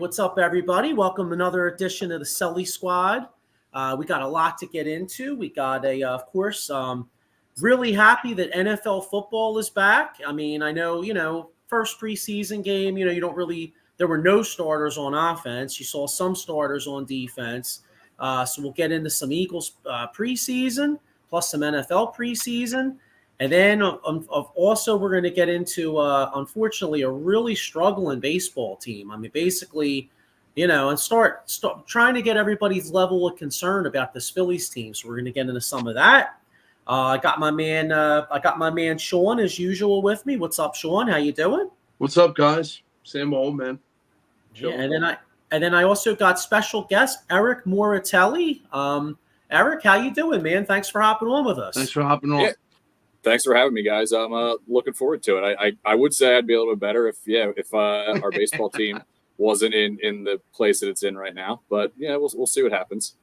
what's up, everybody? Welcome to another edition of the Sully Squad. We got a lot to get into. We got of course, really happy that NFL football is back. I mean, I know, first preseason game, there were no starters on offense. You saw some starters on defense. So we'll get into some Eagles preseason, plus some NFL preseason. And then also we're going to get into, unfortunately, a really struggling baseball team. I mean, basically, and start trying to get everybody's level of concern about this Phillies team. So we're going to get into some of that. I got my man Sean as usual with me. What's up, Sean? How you doing? What's up, guys? Same old, man. Yeah, and then I also got special guest Eric Moratelli. Eric, how you doing, man? Thanks for hopping on with us. Thanks for hopping on. Yeah. Thanks for having me, guys. I'm looking forward to it. I would say I'd be a little bit better if our baseball team wasn't in the place that it's in right now. But yeah, we'll see what happens.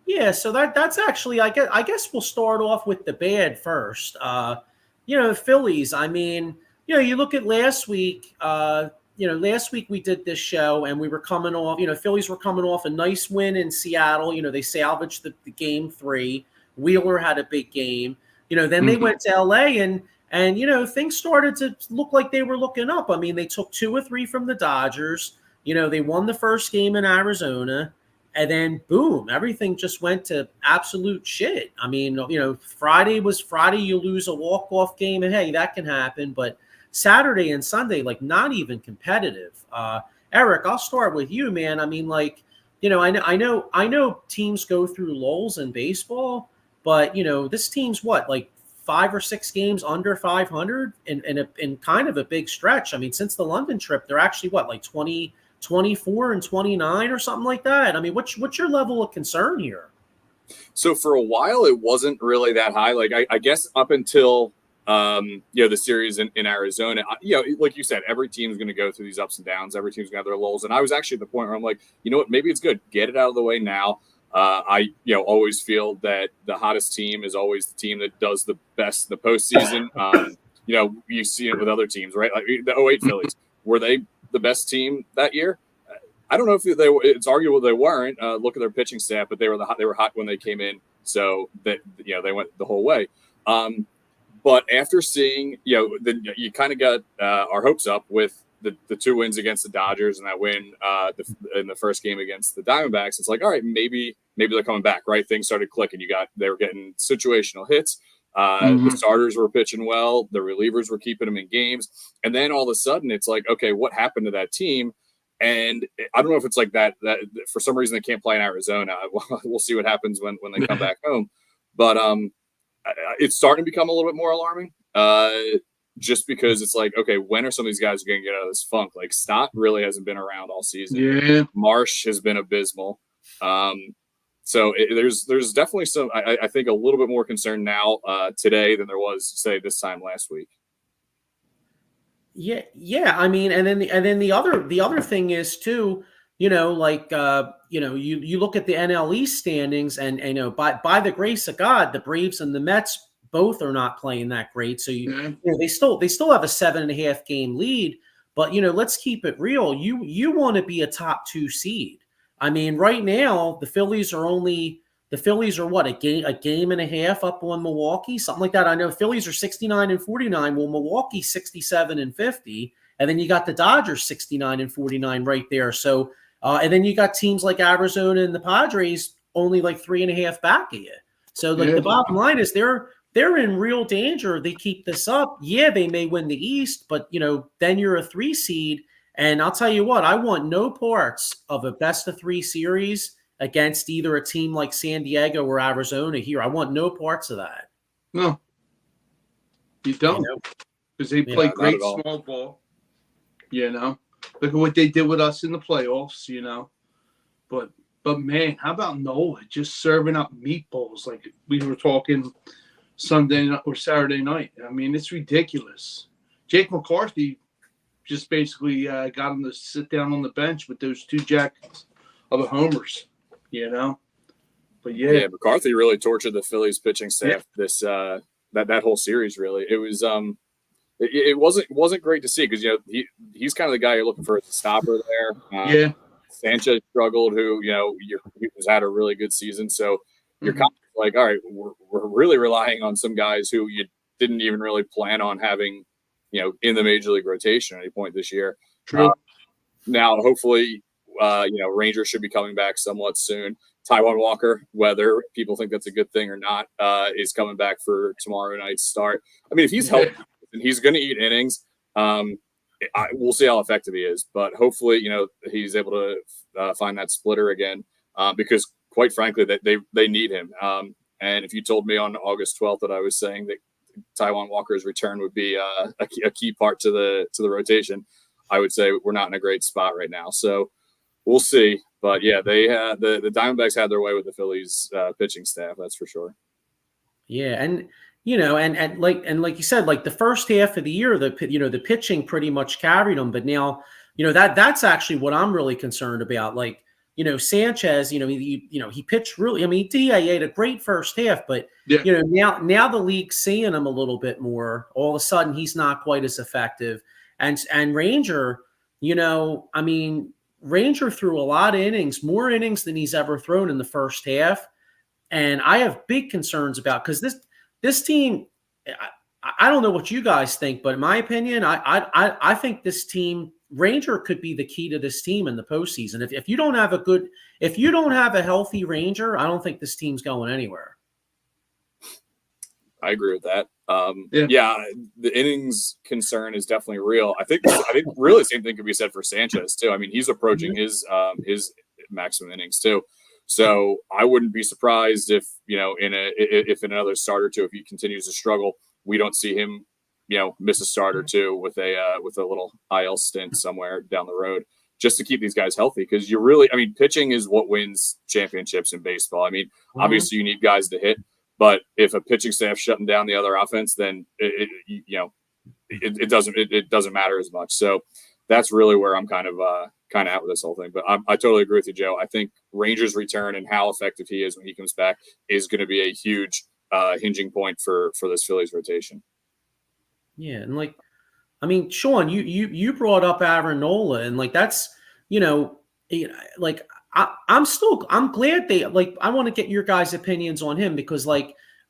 Yeah, so that's actually I guess we'll start off with the bad first. The Phillies. I mean, you look at last week. Last week we did this show and we were coming off. Phillies were coming off a nice win in Seattle. They salvaged the game 3. Wheeler had a big game. Then they went to LA and things started to look like they were looking up. I mean, they took 2 or 3 from the Dodgers. They won the first game in Arizona, and then boom, everything just went to absolute shit. I mean, Friday was Friday. You lose a walk-off game, and hey, that can happen. But Saturday and Sunday, like, not even competitive. Eric, I'll start with you, man. I mean, I know teams go through lulls in baseball. But, this team's like 5 or 6 games under 500 in kind of a big stretch. I mean, since the London trip, they're actually like 24 and 29 or something like that. I mean, what's your level of concern here? So for a while, it wasn't really that high. Like, I guess up until, the series in Arizona, like you said, every team's going to go through these ups and downs. Every team's going to have their lulls. And I was actually at the point where I'm like, you know what, maybe it's good. Get it out of the way now. I always feel that the hottest team is always the team that does the best in the postseason. You see it with other teams, right? Like the 08 Phillies, were they the best team that year? I don't know if it's arguable they weren't. Look at their pitching staff, but they were hot when they came in, so that they went the whole way. But after seeing you kind of got our hopes up with the 2 wins against the Dodgers and that win in the first game against the Diamondbacks. It's like, all right, maybe they're coming back, right? Things started clicking. They were getting situational hits. The starters were pitching well. The relievers were keeping them in games. And then all of a sudden it's like, okay, what happened to that team? And I don't know if it's like that for some reason they can't play in Arizona. We'll see what happens when they come back home. But it's starting to become a little bit more alarming. Just because it's like, okay, when are some of these guys going to get out of this funk? Like Stott really hasn't been around all season. Yeah. Marsh has been abysmal. So there's definitely some, I think, a little bit more concern now today than there was, say, this time last week. Yeah. I mean, and then the other thing is too, you look at the NL East standings and by the grace of God, the Braves and the Mets both are not playing that great. So they still have a 7.5 game lead, but let's keep it real. You want to be a top 2 seed. I mean, right now the Phillies are what, a game and a half up on Milwaukee, something like that. I know Phillies are 69 and 49. Well, Milwaukee's 67 and 50, and then you got the Dodgers 69 and 49 right there. So and then you got teams like Arizona and the Padres only like 3.5 back of you. So the bottom line is they're in real danger. They keep this up. Yeah, they may win the East, but, then you're a 3 seed. And I'll tell you what, I want no parts of a best-of-3 series against either a team like San Diego or Arizona here. I want no parts of that. No, you don't. Because they play great small ball. Look at what they did with us in the playoffs, But man, how about Nola just serving up meatballs like we were talking Sunday or Saturday night? I mean, it's ridiculous. Jake McCarthy just basically got him to sit down on the bench with those 2 jacks of the homers, But yeah, McCarthy really tortured the Phillies pitching staff this that whole series. Really, it was it wasn't great to see because he's kind of the guy you're looking for as a stopper there. Sanchez struggled, who has had a really good season. So you're kind of like, all right, we're really relying on some guys who you didn't even really plan on having, in the major league rotation at any point this year. True. Now, hopefully, Rangers should be coming back somewhat soon. Taijuan Walker, whether people think that's a good thing or not, is coming back for tomorrow night's start. I mean, if he's healthy and he's going to eat innings, we'll see how effective he is. But hopefully, he's able to find that splitter again because, quite frankly, that they need him. And if you told me on August 12th that I was saying that Taijuan Walker's return would be a key part to the rotation, I would say we're not in a great spot right now. So we'll see. But yeah, they the Diamondbacks had their way with the Phillies pitching staff. That's for sure. Yeah, and like you said, like the first half of the year, the pitching pretty much carried them. But now, that's actually what I'm really concerned about. Like, Sanchez, he pitched really. I mean, he had a great first half, but now the league's seeing him a little bit more. All of a sudden, he's not quite as effective. And Ranger, Ranger threw a lot of innings, more innings than he's ever thrown in the first half. And I have big concerns about because this team, I don't know what you guys think, but in my opinion, I think this team, Ranger could be the key to this team in the postseason. If you don't have a healthy Ranger, I don't think this team's going anywhere. I agree with that. The innings concern is definitely real. I think really the same thing could be said for Sanchez too. I mean, he's approaching his maximum innings too. So I wouldn't be surprised if if in another start or two, if he continues to struggle, we don't see him miss a start or two with a little IL stint somewhere down the road, just to keep these guys healthy. Because pitching is what wins championships in baseball. I mean, obviously you need guys to hit. But if a pitching staff shutting down the other offense, then it doesn't matter as much. So that's really where I'm kind of out with this whole thing. But I totally agree with you, Joe. I think Rangers' return and how effective he is when he comes back is going to be a huge hinging point for this Phillies rotation. Yeah, and Sean, you brought up Aaron Nola, and that's I'm glad they I want to get your guys' opinions on him because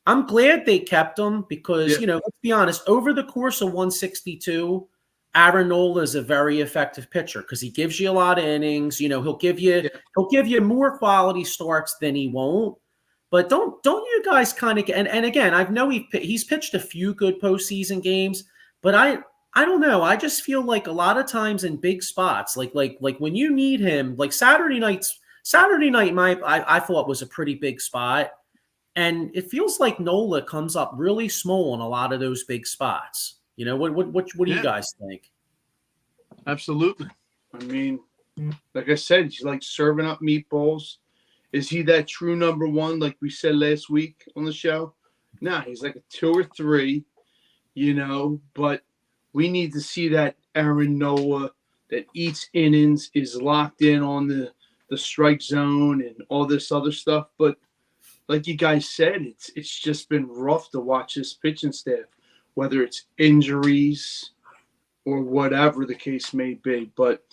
I'm glad they kept him because let's be honest, over the course of 162, Aaron Nola is a very effective pitcher because he gives you a lot of innings. He'll give you more quality starts than he won't. But don't you guys kind of and again, I know he's pitched a few good postseason games, but I don't know. I just feel like a lot of times in big spots, like when you need him, like Saturday night, I thought was a pretty big spot, and it feels like Nola comes up really small in a lot of those big spots. What do you guys think? Absolutely. I mean, like I said, he's like serving up meatballs. Is he that true number one, like we said last week on the show? Nah, he's like a 2 or 3, but we need to see that Aaron Nola that eats innings, is locked in on the strike zone and all this other stuff. But like you guys said, it's just been rough to watch this pitching staff, whether it's injuries or whatever the case may be. But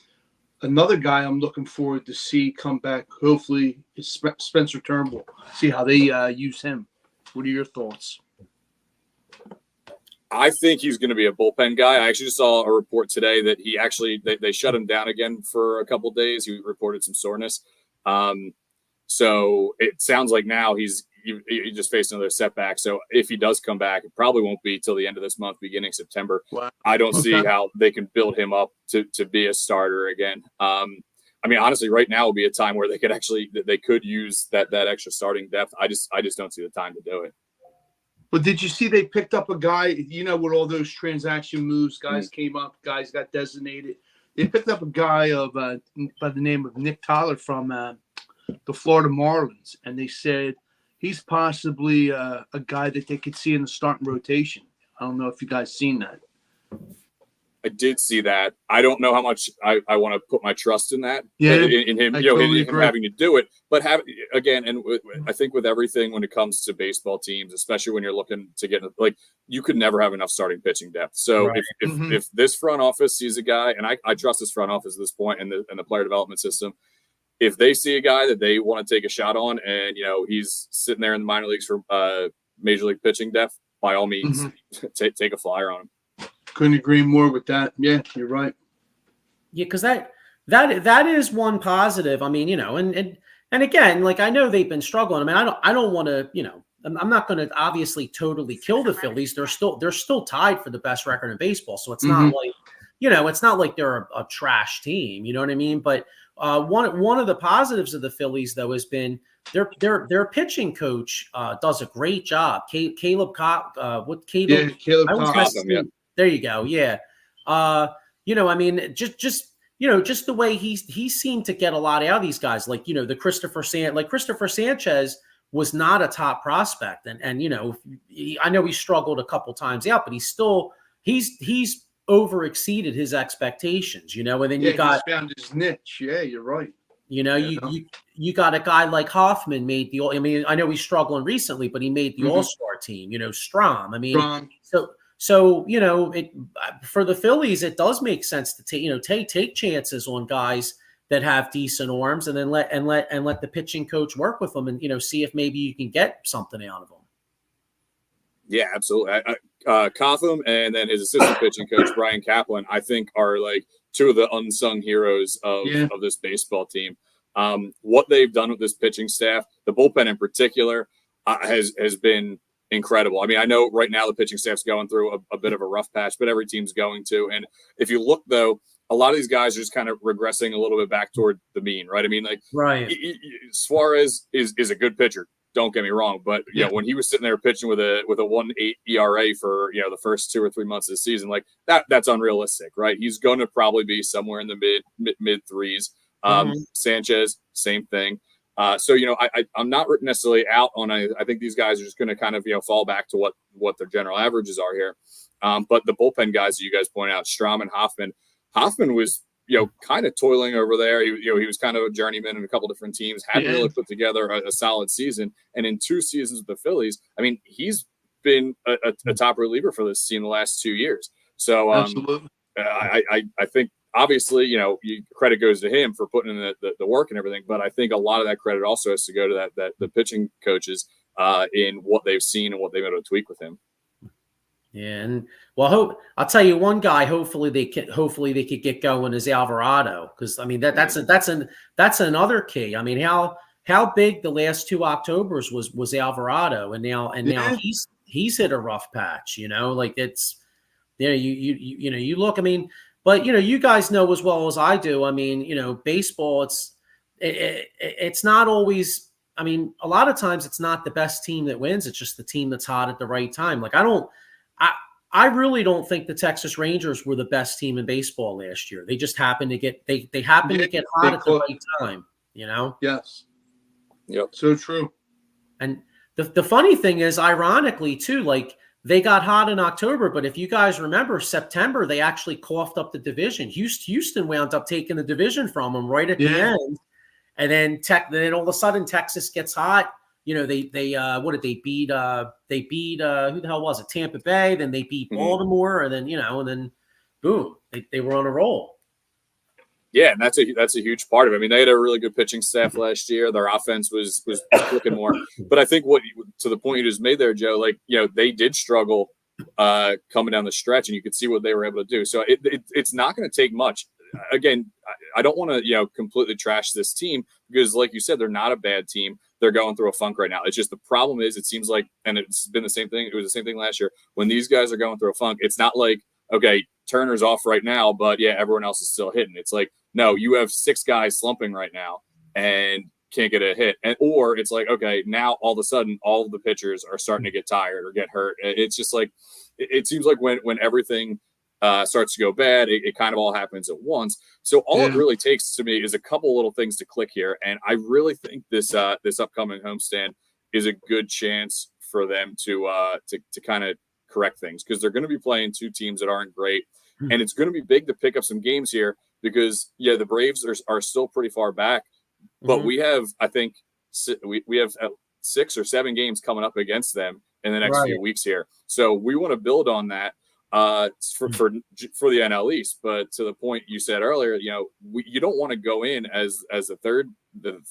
another guy I'm looking forward to see come back, hopefully, is Spencer Turnbull. See how they use him. What are your thoughts? I think he's going to be a bullpen guy. I actually just saw a report today that they shut him down again for a couple of days. He reported some soreness. So it sounds like now he just faced another setback. So if he does come back, it probably won't be till the end of this month, beginning September. Wow. I don't see how they can build him up to be a starter again. Honestly, right now would be a time where they could use that extra starting depth. I just don't see the time to do it. But did you see they picked up a guy, with all those transaction moves, guys came up, guys got designated. They picked up a guy by the name of Nick Tyler from the Florida Marlins, and they said he's possibly a guy that they could see in the starting rotation. I don't know if you guys seen that. I did see that. I don't know how much I want to put my trust in that. Yeah, in him, totally him having to do it. But I think with everything when it comes to baseball teams, especially when you're looking to get like, you could never have enough starting pitching depth. So Right. if this front office sees a guy, and I trust this front office at this point in the player development system, if they see a guy that they want to take a shot on, and he's sitting there in the minor leagues for major league pitching depth, by all means, take a flyer on him. Couldn't agree more with that. Yeah, you're right. Yeah, because that is one positive. I mean, and again, like, I know they've been struggling. I mean, I don't want to, I'm not going to obviously totally kill the Phillies. They're still tied for the best record in baseball. So it's not like, it's not like they're a trash team. You know what I mean? But one of the positives of the Phillies, though, has been their pitching coach does a great job. Caleb Cotham. Yeah. There you go. Yeah. I mean, just the way he seemed to get a lot out of these guys, like, the Christopher Sanchez was not a top prospect. And I know he struggled a couple times out, but he's over exceeded his expectations, and then you got, he's found his niche. Yeah, you're right. You got a guy like Hoffman I mean, I know he's struggling recently, but he made the All-Star team, Strom. I mean, So for the Phillies, it does make sense to take chances on guys that have decent arms, and then let the pitching coach work with them, and see if maybe you can get something out of them. Yeah, absolutely. Cotham and then his assistant pitching coach Brian Kaplan, I think, are like two of the unsung heroes of this baseball team. What they've done with this pitching staff, the bullpen in particular, has been incredible. I mean, I know right now the pitching staff's going through a bit of a rough patch, but every team's going to. And if you look, though, a lot of these guys are just kind of regressing a little bit back toward the mean, right? I mean, like, Suarez is a good pitcher. Don't get me wrong, but when he was sitting there pitching with a 1.8 ERA for the first 2 or 3 months of the season, like that's unrealistic, right? He's going to probably be somewhere in the mid threes. Sanchez, same thing. So I'm not necessarily out on it. I think these guys are just going to kind of fall back to what their general averages are here. But the bullpen guys that you guys point out, Strom and Hoffman was kind of toiling over there. He was kind of a journeyman in a couple different teams. Hadn't really put together a solid season. And in 2 seasons with the Phillies, I mean, he's been a top reliever for this team the last 2 years. So absolutely, I think. Obviously, credit goes to him for putting in the work and everything, but I think a lot of that credit also has to go to the pitching coaches in what they've seen and what they've been able to tweak with him. Yeah, and I'll tell you one guy. Hopefully they could get going is Alvarado, because I mean that's another key. I mean, how big the last 2 Octobers was Alvarado, and now he's hit a rough patch. Like it's you look. I mean. But, you guys know as well as I do, I mean, baseball, it's not always, I mean, a lot of times it's not the best team that wins. It's just the team that's hot at the right time. Like, I really don't think the Texas Rangers were the best team in baseball last year. They just happened to get, they happened to get hot at the right time, Yes. Yep. So true. And the funny thing is, ironically too, like, they got hot in October, but if you guys remember, September, they actually coughed up the division. Houston wound up taking the division from them right at the end. And then all of a sudden Texas gets hot. They what did they beat? They beat who the hell was it? Tampa Bay. Then they beat Baltimore, and then and then boom, they were on a roll. Yeah, and that's a huge part of it. I mean, they had a really good pitching staff last year. Their offense was clicking more. But I think to the point you just made there, Joe, like, they did struggle coming down the stretch, and you could see what they were able to do. So it's not going to take much. Again, I don't want to completely trash this team, because, like you said, they're not a bad team. They're going through a funk right now. It's just the problem is, it seems like, and it's been the same thing. It was the same thing last year. When these guys are going through a funk, it's not like, okay, Turner's off right now, but everyone else is still hitting. It's like, no, you have 6 guys slumping right now and can't get a hit. Or it's like, okay, now all of a sudden, all of the pitchers are starting to get tired or get hurt. It's just like, it seems like when everything starts to go bad, it kind of all happens at once. So all it really takes to me is a couple little things to click here. And I really think this upcoming homestand is a good chance for them to kind of correct things, because they're going to be playing 2 teams that aren't great. And it's going to be big to pick up some games here because, the Braves are still pretty far back. But we have, I think, we have 6 or 7 games coming up against them in the next few weeks here. So we want to build on that for the NL East. But to the point you said earlier, you don't want to go in as the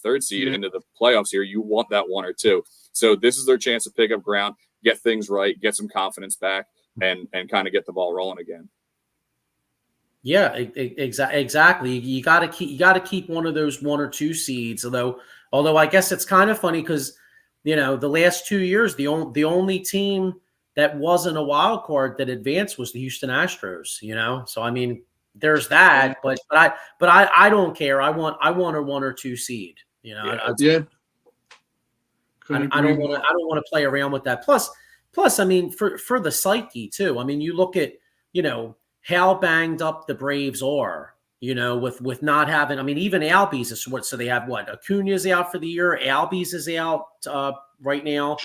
third seed into the playoffs here. You want that 1 or 2. So this is their chance to pick up ground, get things right, get some confidence back, and kind of get the ball rolling again. Yeah, exactly. You got to keep one of those 1 or 2 seeds. Although I guess it's kind of funny because the last 2 years the only team that wasn't a wild card that advanced was the Houston Astros. So I mean, there's that. But I don't care. I want a 1 or 2 seed. I don't want to play around with that. Plus, I mean, for the psyche too. I mean, you look at how banged up the Braves are, with not having. I mean, even Albies is what. So they have what? Acuna's out for the year. Albies is out right now.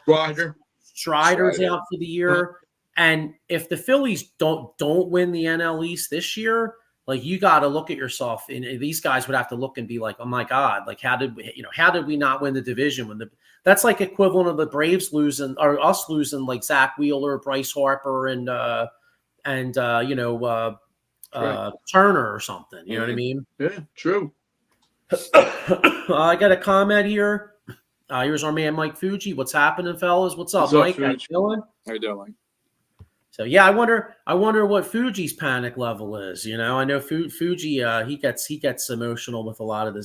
Strider's out for the year. And if the Phillies don't win the NL East this year, like, you got to look at yourself, and these guys would have to look and be like, oh my God, like, how did we not win the division that's like equivalent of the Braves losing or us losing like Zach Wheeler, Bryce Harper, and Turner or something. You know what I mean? Yeah, true. I got a comment here. Here's our man Mike Fuji. What's happening, fellas? What's up, Mike? How you doing? How you doing, Mike? So yeah, I wonder what Fuji's panic level is. I know Fuji. He gets emotional with a lot of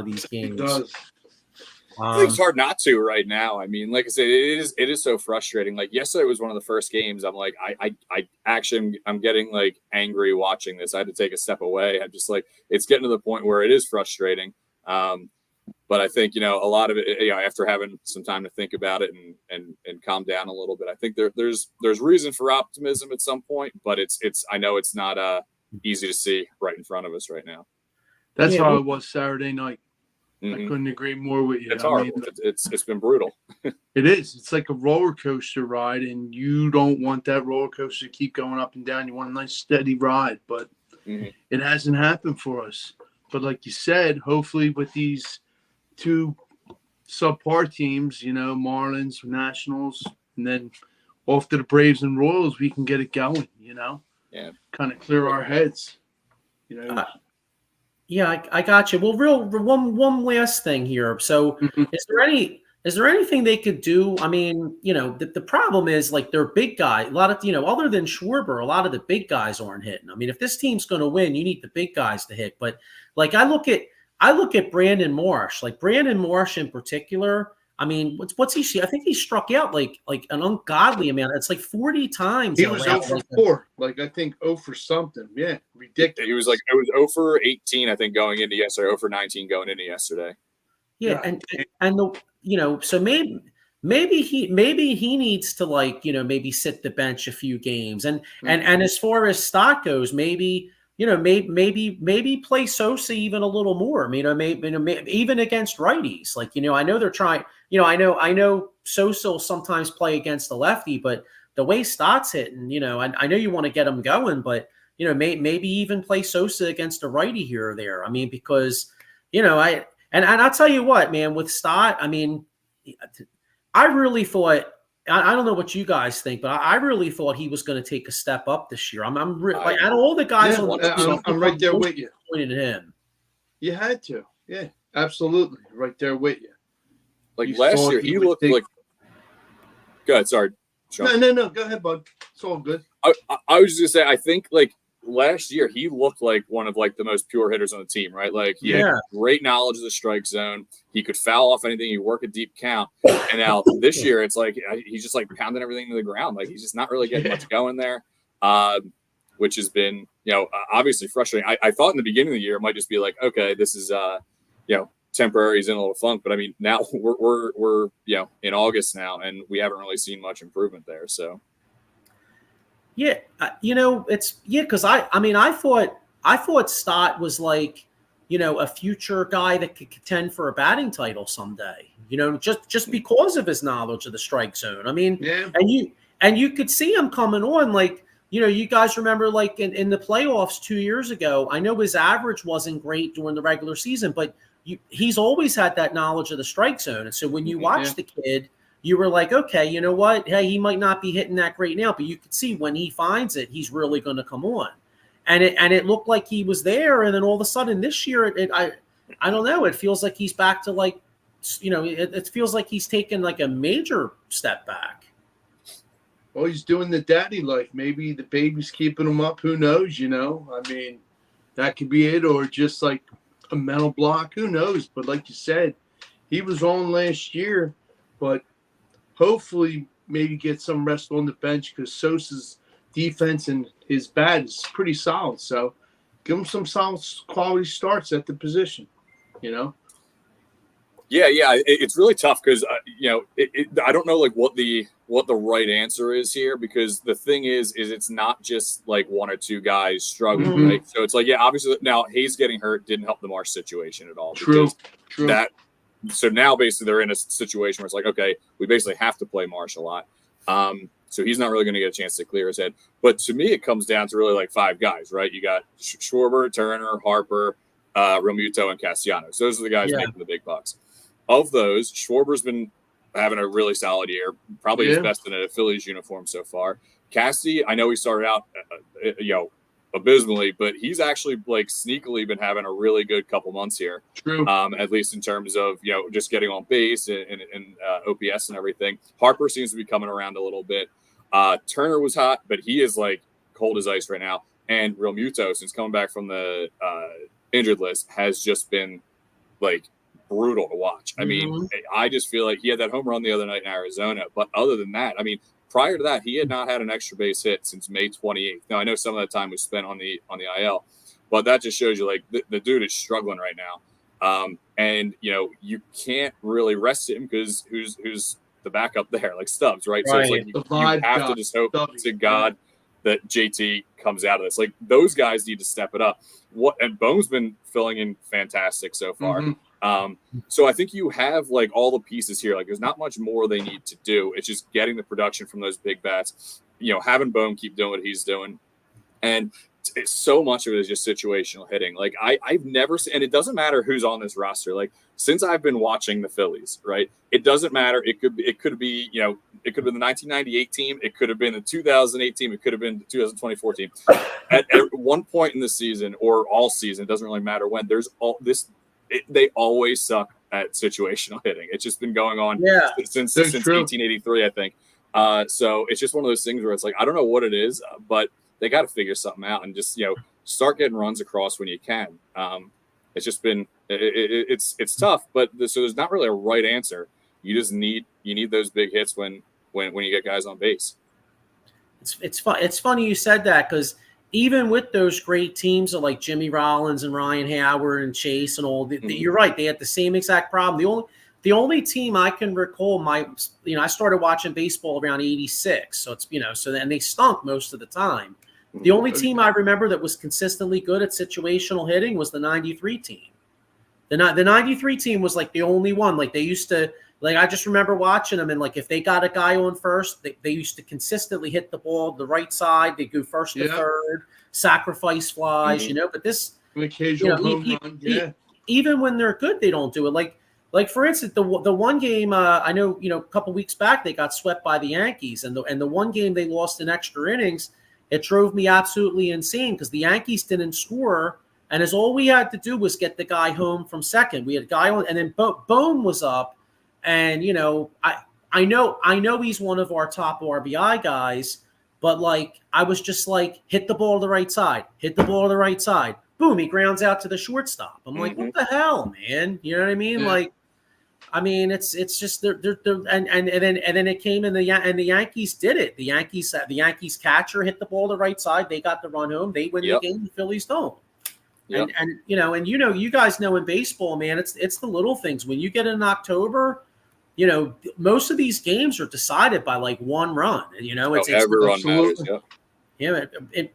these games. He does. I think it's hard not to right now. I mean, like I said, it is so frustrating. Like, yesterday was one of the first games. I'm like, I'm getting like angry watching this. I had to take a step away. I'm just like, it's getting to the point where it is frustrating. But I think, a lot of it, after having some time to think about it and calm down a little bit, I think there's reason for optimism at some point, but I know it's not easy to see right in front of us right now. That's how it was Saturday night. I couldn't agree more with you. It's horrible. It's been brutal. It is. It's like a roller coaster ride, and you don't want that roller coaster to keep going up and down. You want a nice steady ride, but it hasn't happened for us. But like you said, hopefully with these 2 subpar teams, Marlins, Nationals, and then off to the Braves and Royals, we can get it going, kind of clear our heads, Yeah, I got you. Well, one last thing here. So, is there anything they could do? I mean, the problem is, like, they're big guys. A lot of other than Schwarber, a lot of the big guys aren't hitting. I mean, if this team's going to win, you need the big guys to hit. But like, I look at Brandon Marsh, like Brandon Marsh in particular. I mean, what's he? I think he struck out like an ungodly amount. It's like 40 times. He was 0 for 4. Like, I think 0 for something. Yeah, ridiculous. He was like, it was 0 for 18, I think, going into yesterday. 0 for 19 going into yesterday. Yeah, so maybe he needs to, like, maybe sit the bench a few games, and as far as Stott goes, maybe play Sosa even a little more. Maybe even against righties. Like, I know they're trying. I know Sosa will sometimes play against the lefty, but the way Stott's hitting, I know you want to get him going, but maybe even play Sosa against a righty here or there. I mean, because and I'll tell you what, man, with Stott, I mean, I really thought. I don't know what you guys think, but I really thought he was going to take a step up this year. I'm like, out of all the guys on the team, I'm right there with you. Pointed at him. You had to, yeah, absolutely, right there with you. Like, last year, he looked like. Go ahead, sorry, Sean. No, go ahead, bud. It's all good. I was just gonna say, I think, like, last year he looked like one of, like, the most pure hitters on the team, right? Like, he had great knowledge of the strike zone. He could foul off anything. He work a deep count. And now this year, it's like he's just, like, pounding everything to the ground. Like, he's just not really getting much going there, which has been, obviously frustrating. I thought in the beginning of the year it might just be like, okay, this is, temporary. He's in a little funk. But I mean, now we're in August now, and we haven't really seen much improvement there. So. Yeah, because I thought Stott was like, a future guy that could contend for a batting title someday. Just because of his knowledge of the strike zone. I mean, and you could see him coming on, like, you guys remember like in the playoffs 2 years ago, I know his average wasn't great during the regular season, but he's always had that knowledge of the strike zone. And so when you watch the kid, you were like, okay, you know what? Hey, he might not be hitting that great now, but you could see when he finds it, he's really going to come on. And it looked like he was there. And then all of a sudden this year, I don't know. It feels like he's back to like, it feels like he's taken like a major step back. Well, he's doing the daddy life. Maybe the baby's keeping him up. Who knows, I mean, that could be it, or just like a mental block. Who knows? But like you said, he was on last year, but hopefully maybe get some rest on the bench because Sosa's defense and his bat is pretty solid. So give him some solid quality starts at the position, Yeah, it's really tough because I don't know like what the right answer is here, because the thing is it's not just like one or two guys struggling, right? So it's like, obviously now Hayes getting hurt didn't help the Marsh situation at all. True. So now basically they're in a situation where it's like, okay, we basically have to play Marsh a lot. So he's not really going to get a chance to clear his head. But to me, it comes down to really like five guys, right? You got Schwarber, Turner, Harper, Realmuto, and Castellanos. Those are the guys making the big bucks. Of those, Schwarber's been having a really solid year, probably his best in a Phillies uniform so far. Cassie, I know he started out, abysmally, but he's actually like sneakily been having a really good couple months here. True. At least in terms of just getting on base and OPS and everything. Harper seems to be coming around a little bit. Turner was hot, but he is like cold as ice right now. And Realmuto, since coming back from the injured list, has just been like brutal to watch. I mean, I just feel like he had that home run the other night in Arizona, but other than that, I mean, prior to that, he had not had an extra base hit since May 28th. Now, I know some of that time was spent on the IL, but that just shows you like the dude is struggling right now. And you can't really rest him because who's the backup there, like Stubbs, right? So it's like you have to just hope to God that JT comes out of this. Like those guys need to step it up. And Bohm's been filling in fantastic so far. So I think you have like all the pieces here. Like there's not much more they need to do. It's just getting the production from those big bats, having Bohm keep doing what he's doing. And it's so much of it is just situational hitting. Like I've never seen, and it doesn't matter who's on this roster. Like since I've been watching the Phillies, right? It doesn't matter. It could be, it could have been the 1998 team. It could have been the 2008 team. It could have been the 2024 team. At one point in the season or all season, it doesn't really matter when. There's all this. They always suck at situational hitting. It's just been going on since 1883, I think. So it's just one of those things where it's like, I don't know what it is, but they got to figure something out and just, start getting runs across when you can. It's just been, it's tough, but so there's not really a right answer. You just need those big hits when you get guys on base. It's fun. It's funny you said that because even with those great teams of like Jimmy Rollins and Ryan Howard and Chase and all, you're right. They had the same exact problem. The only team I can recall, I started watching baseball around '86, so it's and they stunk most of the time. The only team I remember that was consistently good at situational hitting was the '93 team. The '93 team was like the only one. Like they used to. Like I just remember watching them, and like if they got a guy on first, they used to consistently hit the ball the right side. They go first to third, sacrifice flies, But this an occasional home run, even when they're good, they don't do it. Like for instance, the one game I know, a couple weeks back they got swept by the Yankees, and the one game they lost in extra innings. It drove me absolutely insane because the Yankees didn't score, and as all we had to do was get the guy home from second. We had a guy on, and then Bohm was up. And, I know he's one of our top RBI guys, but like, I was just like, hit the ball to the right side, Boom, he grounds out to the shortstop. I'm like, what the hell, man? You know what I mean? Yeah. Like, I mean, it's just they're and then it came in the Yankees did it. The Yankees catcher hit the ball to the right side. They got the run home. They win the game. The Phillies don't. Yep. And you guys know in baseball, man, it's the little things. When you get in October, most of these games are decided by like one run. Every run matters. Yep. Yeah,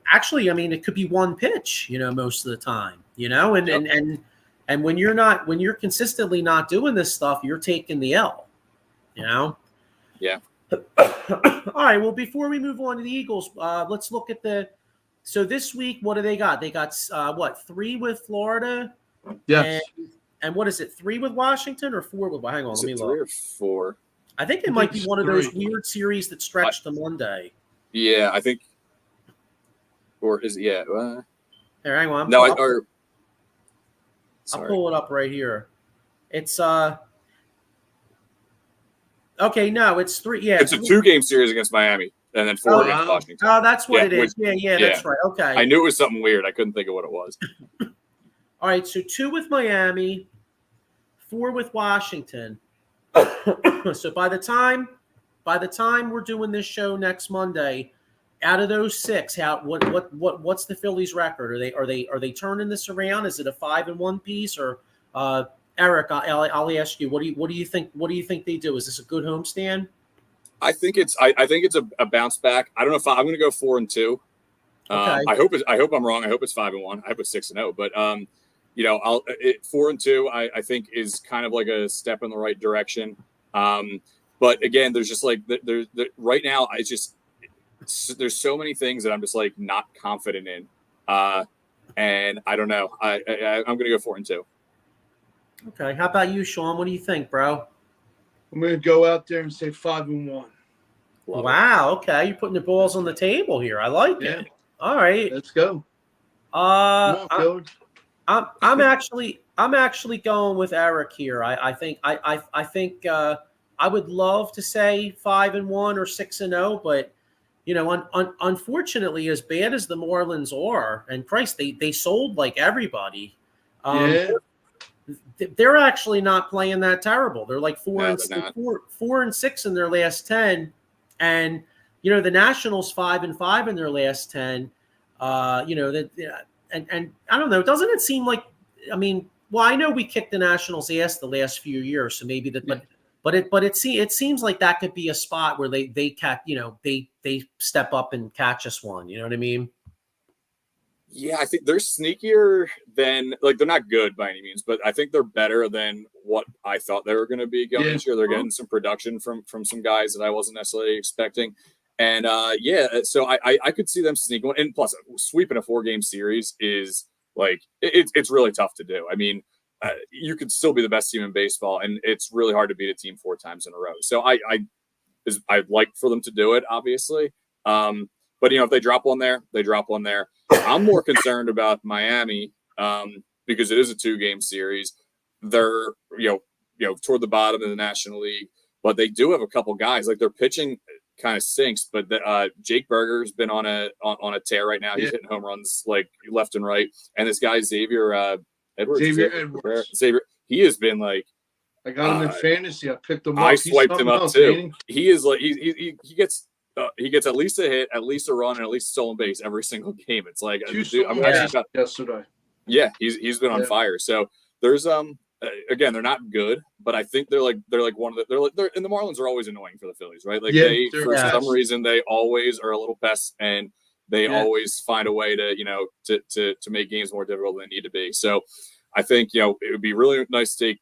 actually, I mean, it could be one pitch. Most of the time. And when you're consistently not doing this stuff, you're taking the L. Yeah. All right. Well, before we move on to the Eagles, let's look at So this week, what do they got? They got what, 3 with Florida? Yes. And what is it? 3 with Washington or 4 with? Hang on, Is let me it look. 3 or 4? I think it might be one of those weird series that stretched to Monday. Yeah, I think. Or is it? Yeah. Here, hang on. No, I'll pull it up right here. It's okay. No, it's 3. Yeah, it's a 2-game series against Miami, and then 4 against Washington. Oh, that's what it is. Yeah, that's right. Okay. I knew it was something weird. I couldn't think of what it was. All right, so 2 with Miami, 4 with Washington. So by the time we're doing this show next Monday, out of those 6, what's the Phillies' record? Are they turning this around? Is it a 5-1 piece? Or Eric, I'll ask you. What do you think? What do you think they do? Is this a good homestand? I think it's a bounce back. I don't know if I'm going to go 4-2. Okay. I hope I'm wrong. I hope it's 5-1. I hope it's 6-0. But 4-2. I think is kind of like a step in the right direction. But again, there's just like there's right now. There's so many things that I'm just like not confident in, and I don't know. I'm going to go 4-2. Okay. How about you, Sean? What do you think, bro? I'm going to go out there and say 5-1. Wow. Okay, you're putting the balls on the table here. I like it. All right. Let's go. I'm actually going with Eric here. I think I would love to say 5-1 or 6-0, but unfortunately, as bad as the Marlins are, and Christ, they sold like everybody. They're actually not playing that terrible. They're like 4-6 in their last 10, and the Nationals 5-5 in their last 10. And I don't know. Doesn't it seem like? I mean, well, I know we kicked the Nationals' ass the last few years, so maybe that, but it seems like that could be a spot where they step up and catch us one. You know what I mean? Yeah, I think they're sneakier than they're not good by any means, but I think they're better than what I thought they were going to be going this year. They're getting some production from some guys that I wasn't necessarily expecting. And so I could see them sneaking. And plus, sweeping a 4-game series is it's really tough to do. I mean, you could still be the best team in baseball, and it's really hard to beat a team 4 times in a row. So I'd like for them to do it, obviously. But if they drop one there, they drop one there. I'm more concerned about Miami because it is a 2-game series. They're toward the bottom of the National League, but they do have a couple guys. Like their pitching kind of sinks, but Jake Berger's been on a tear right now. He's hitting home runs like left and right, and this guy Xavier Edwards. Xavier, he has been like. I got him in fantasy. I picked him up. I swiped him up too. Man. He is like he gets at least a hit, at least a run, and at least a stolen base every single game. It's like yesterday. Yeah, he's been on fire. So there's again, they're not good, but I think they're like one of the and the Marlins are always annoying for the Phillies, right? Like for some reason they always are a little pests, and they always find a way to to make games more difficult than they need to be. So I think it would be really nice to take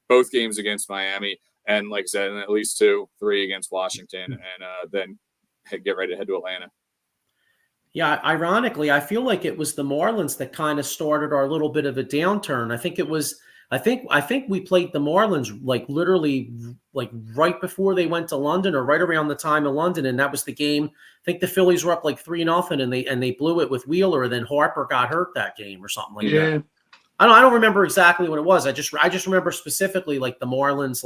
both games against Miami, and like I said, and at least 2-3 against Washington, and then get ready to head to Atlanta. Yeah, ironically, I feel like it was the Marlins that kind of started our little bit of a downturn. I think we played the Marlins literally right before they went to London, or right around the time of London, and that was the game. I think the Phillies were up 3-0, and they blew it with Wheeler, and then Harper got hurt that game or something like that. I don't remember exactly what it was. I just remember specifically the Marlins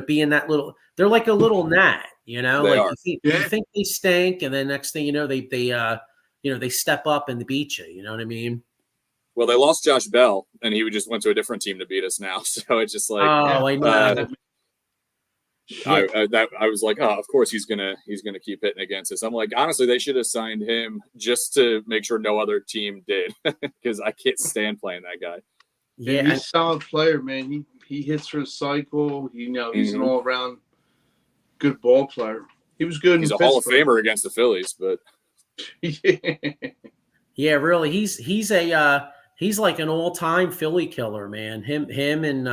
being that little. They're like a little gnat. You think they stink, and then next thing you know, they step up and they beat you. You know what I mean? Well, they lost Josh Bell, and he just went to a different team to beat us now. So it's just like, I know. I was like, of course he's gonna keep hitting against us. I'm like, honestly, they should have signed him just to make sure no other team did, because I can't stand playing that guy. Yeah, he's a solid player, man. He hits for a cycle. He's an all around good ball player. He was good. He's a Hall of Famer against the Phillies, but yeah, really, he's like an all time Philly killer, man. Him and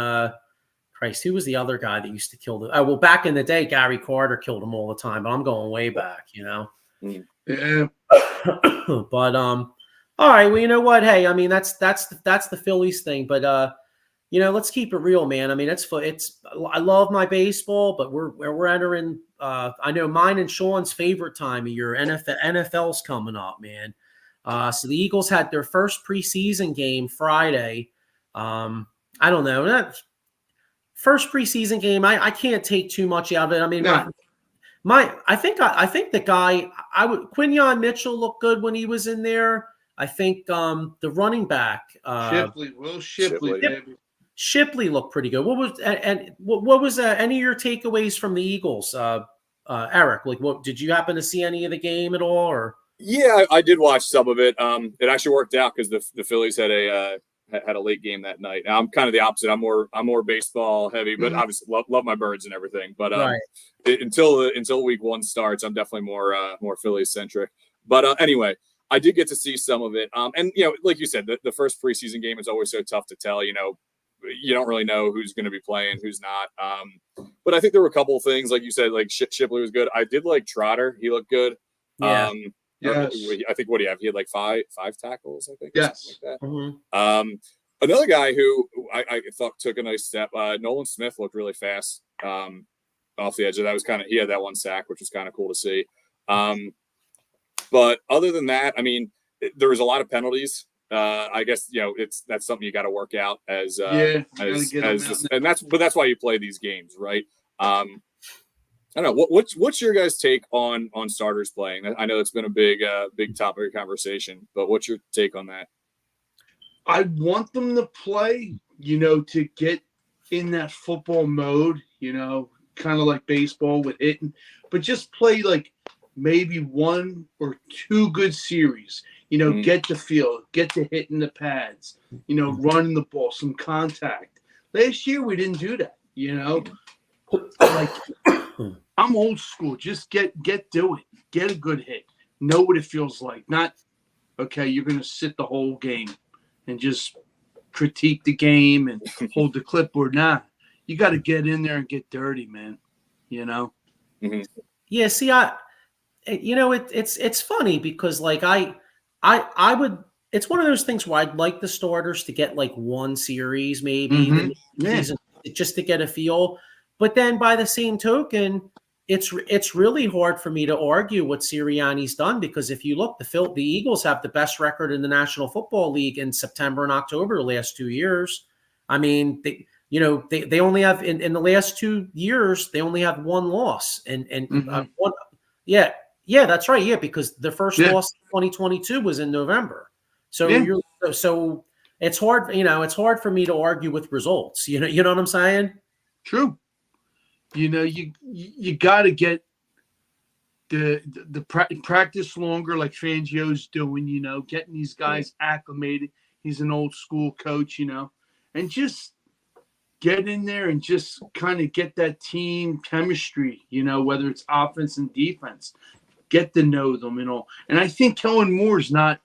Christ, who was the other guy that used to kill them? Oh, well, back in the day, Gary Carter killed them all the time, but I'm going way back, Yeah. But all right, well, you know what? Hey, I mean, that's the Phillies thing, but let's keep it real, man. I mean, I love my baseball, but we're entering. I know mine and Sean's favorite time of year. NFL's coming up, man. So the Eagles had their first preseason game Friday. I don't know that first preseason game. I can't take too much out of it. I mean, No. I think the guy Quinyon Mitchell looked good when he was in there. I think the running back Will Shipley, baby. Shipley looked pretty good. What was any of your takeaways from the Eagles, Eric? Like, what did you happen to see any of the game at all? Or yeah, I did watch some of it. It actually worked out because the Phillies had a late game that night. Now, I'm kind of the opposite. I'm more baseball heavy, but obviously love my birds and everything. But right. until week one starts, I'm definitely more Phillies centric. But anyway, I did get to see some of it. And like you said, the first preseason game is always so tough to tell. You don't really know who's going to be playing, who's not. But I think there were a couple of things, like you said, like Shipley was good. I did like Trotter; he looked good. Yeah. Yes. I think what do you have? He had like five tackles, I think. Yes. Like that. Mm-hmm. Another guy who I thought took a nice step. Nolan Smith looked really fast off the edge. That was he had that one sack, which was kind of cool to see. But other than that, I mean, there was a lot of penalties. I guess that's something you got to work out as and that's why you play these games, right? I don't know what's your guys' take on starters playing. I know it's been a big topic of conversation, but what's your take on that? I want them to play, to get in that football mode, kind of like baseball with hitting, but just play like maybe one or two good series. Get the field, get to hitting the pads, running the ball, some contact. Last year we didn't do that, Like, I'm old school. Just get do it. Get a good hit. Know what it feels like. Not, okay, you're going to sit the whole game and just critique the game and hold the clipboard. Nah, you got to get in there and get dirty, man. Mm-hmm. Yeah, see, it's funny because like I would. It's one of those things where I'd like the starters to get like one series maybe, just to get a feel. But then by the same token, it's really hard for me to argue what Sirianni's done because if you look, the Eagles have the best record in the National Football League in September and October the last 2 years. I mean, they only have in the last 2 years they only have one loss and one. Yeah, that's right. Yeah, because the first loss in 2022 was in November. So so it's hard. It's hard for me to argue with results. You know what I'm saying? True. You got to get the practice longer, like Fangio's doing. Getting these guys acclimated. He's an old school coach, and just get in there and just kind of get that team chemistry. Whether it's offense and defense. Get to know them and all. And I think Kellen Moore's not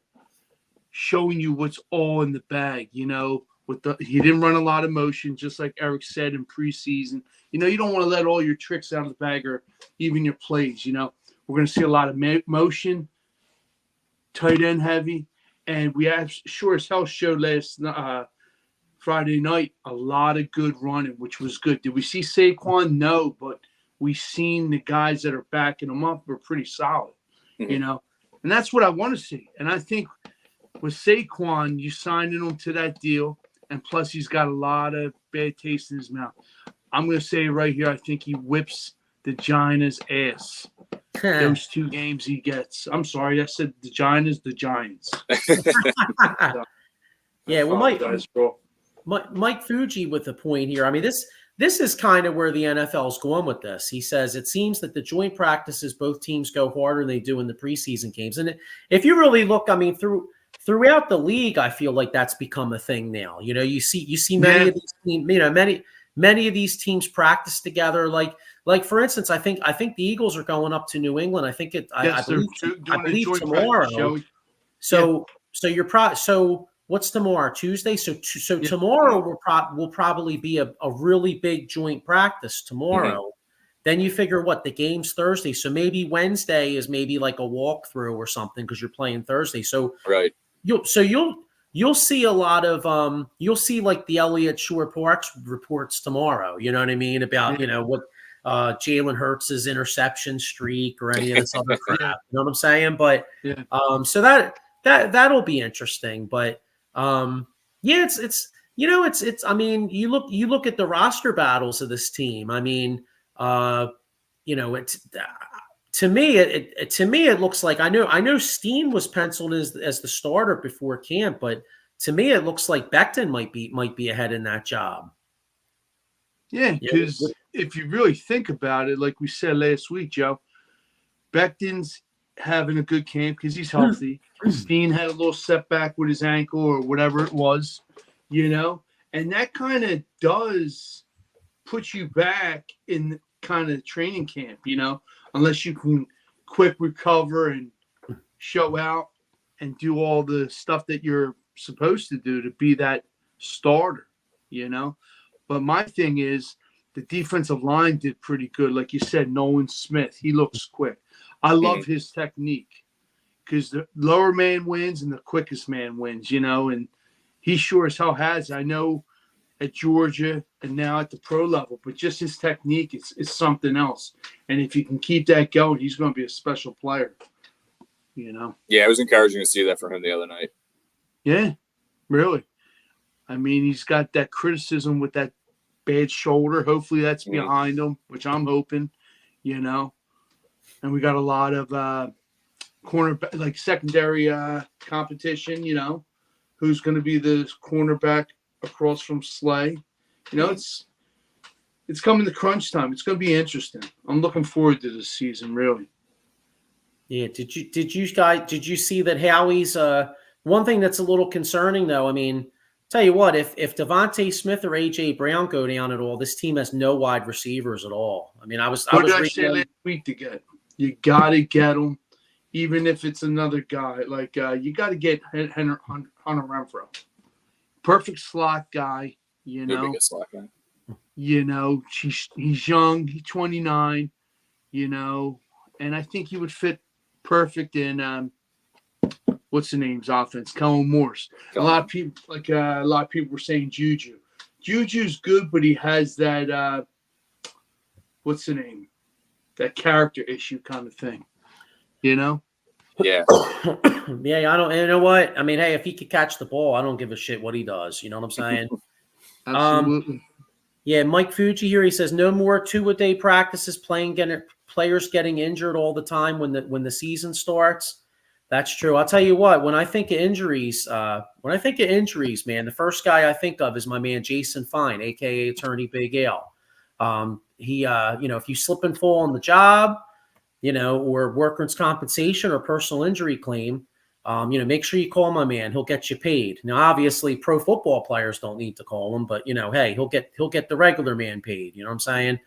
showing you what's all in the bag, he didn't run a lot of motion, just like Eric said in preseason. You don't want to let all your tricks out of the bag or even your plays, We're going to see a lot of motion, tight end heavy, and we have sure as hell showed last Friday night a lot of good running, which was good. Did we see Saquon? No, but we've seen the guys that are backing them up are pretty solid, and that's what I want to see. And I think with Saquon, you signing him to that deal, and plus he's got a lot of bad taste in his mouth. I'm going to say right here, I think he whips the Giants' ass. Those 2 games he gets. I'm sorry, I said the Giants, the Giants. Yeah, well, Mike Fuji with a point here. I mean, this is kind of where the NFL's going with this. He says it seems that the joint practices, both teams go harder than they do in the preseason games. And if you really look, I mean, throughout the league, I feel like that's become a thing now. You see many of these teams, many of these teams practice together. Like for instance, I think the Eagles are going up to New England. I think I believe tomorrow. So what's tomorrow? Tuesday. So Yeah. tomorrow will probably be a really big joint practice tomorrow. Mm-hmm. Then you figure what the game's Thursday. So maybe Wednesday is maybe like a walkthrough or something because you're playing Thursday. So right. You'll see a lot of you'll see like the Elliott Shore Parks reports tomorrow. You know what I mean about what Jalen Hurts' interception streak or any of this other crap. You know what I'm saying? But so that'll be interesting. But it's I mean you look at the roster battles of this team. I mean it's. To me, it looks like I know Steen was penciled as the starter before camp, but to me, it looks like Becton might be ahead in that job. Yeah, because if you really think about it, like we said last week, Joe, Becton's having a good camp because he's healthy. Steen had a little setback with his ankle or whatever it was, and that kind of does put you back in kind of training camp, unless you can quick recover and show out and do all the stuff that you're supposed to do to be that starter, But my thing is the defensive line did pretty good. Like you said, Nolan Smith, he looks quick. I love his technique because the lower man wins and the quickest man wins, and he sure as hell has. I know at Georgia and now at the pro level, but just his technique is something else. And if you can keep that going, he's going to be a special player, Yeah, it was encouraging to see that for him the other night. Yeah, really. I mean, he's got that criticism with that bad shoulder. Hopefully that's behind him, which I'm hoping, And we got a lot of cornerback, like secondary competition, who's going to be the cornerback across from Slay. It's coming to crunch time. It's going to be interesting. I'm looking forward to this season, really. Yeah. Did you see that Howie's one thing that's a little concerning though? I mean, tell you what, if Devontae Smith or AJ Brown go down at all, this team has no wide receivers at all. I mean, I was say last week to get. You got to get them, even if it's another guy. Like you got to get Hunter Renfrow. Perfect slot guy, Biggest slot guy. He's young, he's 29, and I think he would fit perfect in what's the name's offense, Kellen Moore's. A lot of people were saying Juju. Juju's good, but he has that what's the name? That character issue kind of thing, Yeah. Yeah, I don't. You know what? I mean, hey, if he could catch the ball, I don't give a shit what he does. You know what I'm saying? Absolutely. Yeah, Mike Fuji here. He says no more 2-a-day practices. Players getting injured all the time when the season starts. That's true. I'll tell you what. When I think of injuries, man, the first guy I think of is my man Jason Fine, aka Attorney Big Al. He, if you slip and fall on the job, or workers' compensation or personal injury claim, make sure you call my man. He'll get you paid. Now, obviously, pro football players don't need to call him, but hey, he'll get the regular man paid. You know what I'm saying?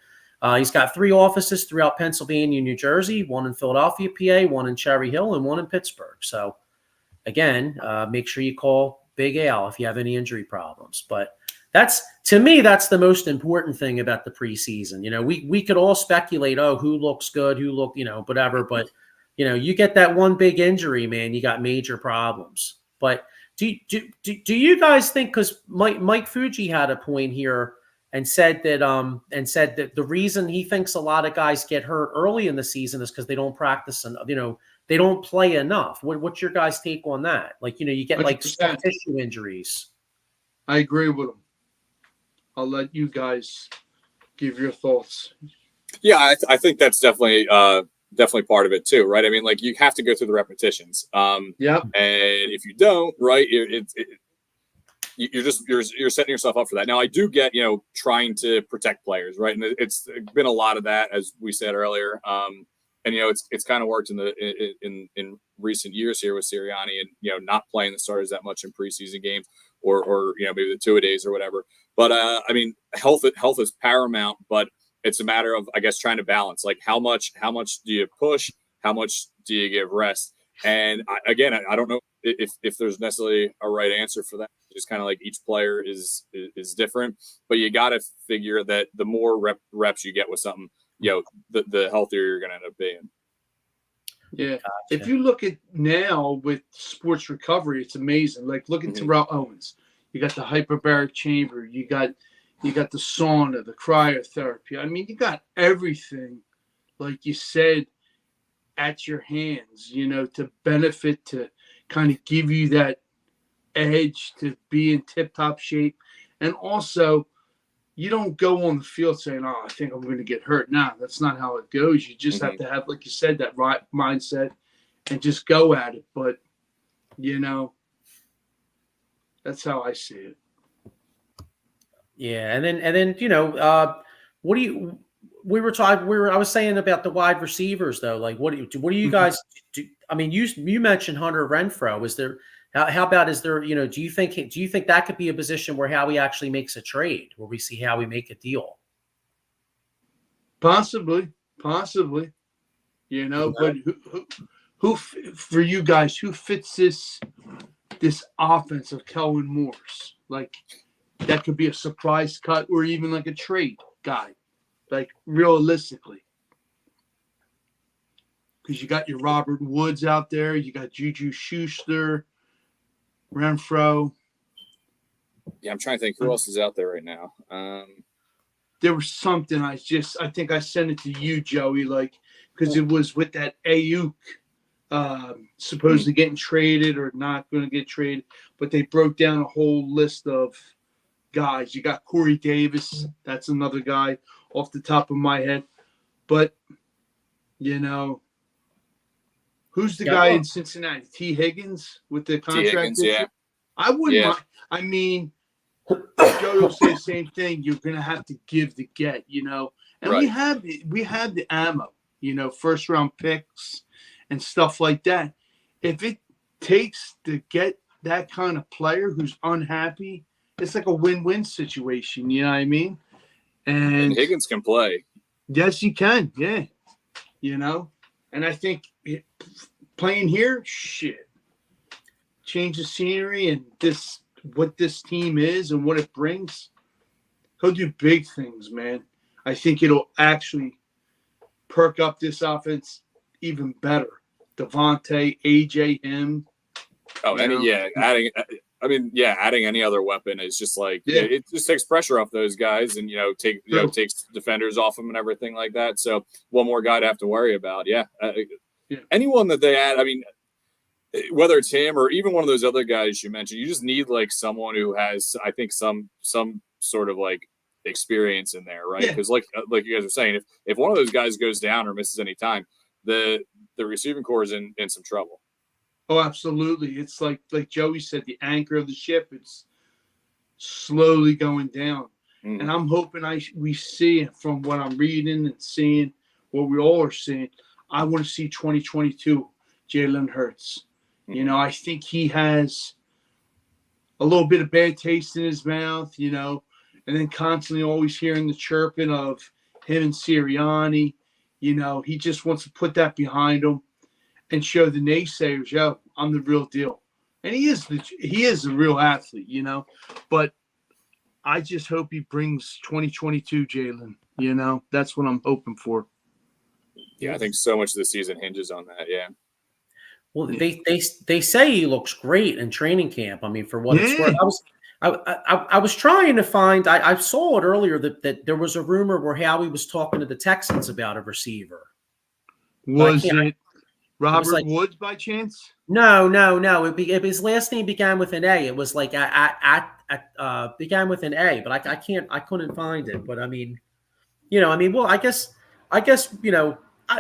He's got 3 offices throughout Pennsylvania, New Jersey, 1 in Philadelphia, PA, 1 in Cherry Hill, and 1 in Pittsburgh. So, again, make sure you call Big Al if you have any injury problems. But to me, that's the most important thing about the preseason. We could all speculate, who looks good, whatever. But, you get that one big injury, man, you got major problems. But do you guys think, because Mike Fuji had a point here and said that the reason he thinks a lot of guys get hurt early in the season is because they don't practice and they don't play enough. What's your guys' take on that? Like, you get 100%. Like soft tissue injuries. I agree with him. I'll let you guys give your thoughts. Yeah, I think that's definitely part of it too, right? I mean, like you have to go through the repetitions. Yeah. And if you don't, right, you're setting yourself up for that. Now, I do get trying to protect players, right? And it's been a lot of that, as we said earlier. And it's kind of worked in recent years here with Sirianni, and not playing the starters that much in preseason games, or maybe the 2-a-days or whatever. But I mean, health is paramount, but it's a matter of, I guess, trying to balance, like how much do you push, how much do you give rest? And I don't know if there's necessarily a right answer for that. Just kind of like each player is different, but you got to figure that the more reps you get with something, the healthier you're going to end up being. Yeah. Gotcha. If you look at now with sports recovery, it's amazing. Like look at Terrell Owens. You got the hyperbaric chamber. You got the sauna, the cryotherapy. I mean, you got everything, like you said, at your hands, to benefit, to kind of give you that edge to be in tip-top shape. And also, you don't go on the field saying, I think I'm going to get hurt. No, that's not how it goes. You just have to have, like you said, that right mindset and just go at it. But, that's how I see it. Yeah. And then, what do you, I was saying about the wide receivers though. Like, what do you guys do? I mean, you mentioned Hunter Renfrow. Is there, how about, is there, do you think that could be a position where Howie actually makes a trade, where we see Howie make a deal? Possibly, but who for you guys, who fits this offense of Kelvin Morse? Like, that could be a surprise cut or even like a trade guy, like realistically. Because you got your Robert Woods out there, you got Juju Schuster, Renfrow. Yeah, I'm trying to think who else is out there right now. There was something I think I sent it to you, Joey, like, because it was with that Ayuk supposedly getting traded or not going to get traded, but they broke down a whole list of guys. You got Corey Davis. That's another guy off the top of my head. But, who's the guy in Cincinnati? T. Higgins with the contract? T. Higgins, yeah. I wouldn't mind. I mean, Joe will say the same thing. You're going to have to give to get, And we have the ammo, first round picks and stuff like that. If it takes to get that kind of player who's unhappy, it's like a win-win situation. You know what I mean? And Higgins can play. Yes, he can. Yeah. And I think playing here, change the scenery and what this team is and what it brings. He'll do big things, man. I think it'll actually perk up this offense even better. Devontae, AJ, him. Adding any other weapon is just like it just takes pressure off those guys and takes defenders off them and everything like that. So one more guy to have to worry about. Anyone that they add, I mean, whether it's him or even one of those other guys you mentioned, you just need like someone who has, I think, some sort of like experience in there, right? Because like you guys were saying, if one of those guys goes down or misses any time, the receiving core is in some trouble. Oh, absolutely. It's like Joey said, the anchor of the ship, it's slowly going down. And I'm hoping we see from what I'm reading and seeing, what we all are seeing, I want to see 2022 Jalen Hurts. I think he has a little bit of bad taste in his mouth, and then constantly always hearing the chirping of him and Sirianni. He just wants to put that behind him and show the naysayers, I'm the real deal. And he is the real athlete, But I just hope he brings 2022 Jalen. That's what I'm hoping for. Yeah, I think so much of the season hinges on that. Yeah. Well, they say he looks great in training camp. I mean, for what it's worth, I was trying to find. I saw it earlier that there was a rumor where Howie was talking to the Texans about a receiver. Was it Robert Woods by chance? No. His last name began with an A. It was like began with an A, but I couldn't find it. But I mean, well, I guess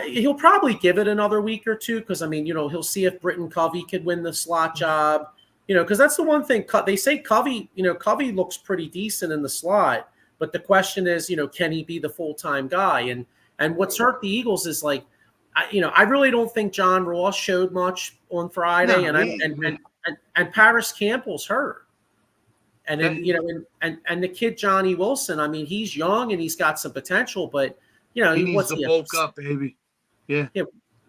he'll probably give it another week or two because, he'll see if Britton Covey could win the slot job, because that's the one thing. They say Covey looks pretty decent in the slot, but the question is, can he be the full-time guy? And what's hurt the Eagles is like, I really don't think John Ross showed much on Friday, and Paris Campbell's hurt. And then, and the kid Johnny Wilson, he's young and he's got some potential, but he needs to bulk up, baby. Yeah.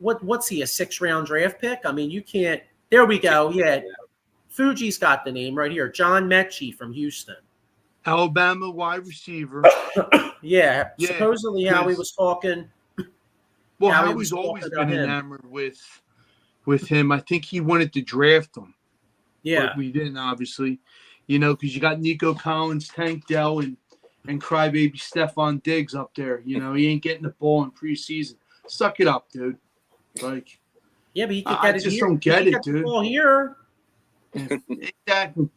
What's he, a 6th round draft pick? You can't There we go. Yeah. Fuji's got the name right here. John Mechie from Houston. Alabama wide receiver. Yeah. Supposedly Howie was talking. Well, Howie's always been enamored with him. I think he wanted to draft him. Yeah. But we didn't, obviously. Because you got Nico Collins, Tank Dell, and crybaby Stephon Diggs up there. He ain't getting the ball in preseason. Suck it up, dude. Like, yeah, but he could get it here. I just don't get it, dude. Ball here. Exactly.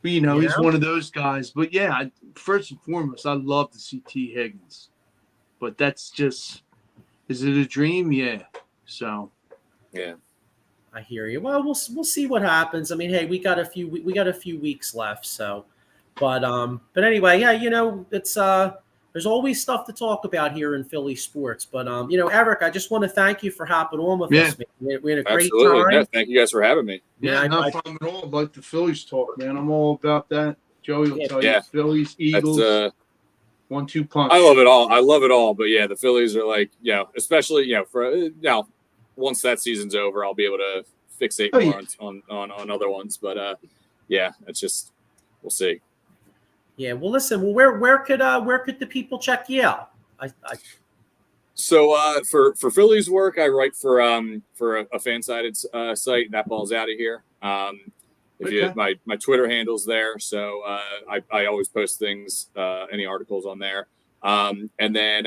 But, he's one of those guys. But, yeah, first and foremost, I love to see T. Higgins. But that's just – is it a dream? Yeah. So. Yeah. I hear you. Well, we'll see what happens. I mean, hey, we got a few weeks left, so but anyway, yeah, it's there's always stuff to talk about here in Philly sports. But Eric, I just want to thank you for hopping on with us. Man. We had a great time. Yeah, thank you guys for having me. Yeah, no problem at all. Like the Phillies talk, man. I'm all about that. Joey will tell you, Phillies, Eagles, 1-2 punch. I love it all. But yeah, the Phillies are like, especially for once that season's over, I'll be able to fixate more on other ones. But it's just we'll see. Yeah, well, listen. Well, where could the people check you out? So for Phillies work, I write for a fan-sided site. That ball's out of here. My Twitter handle's there, so I always post things, any articles on there. And then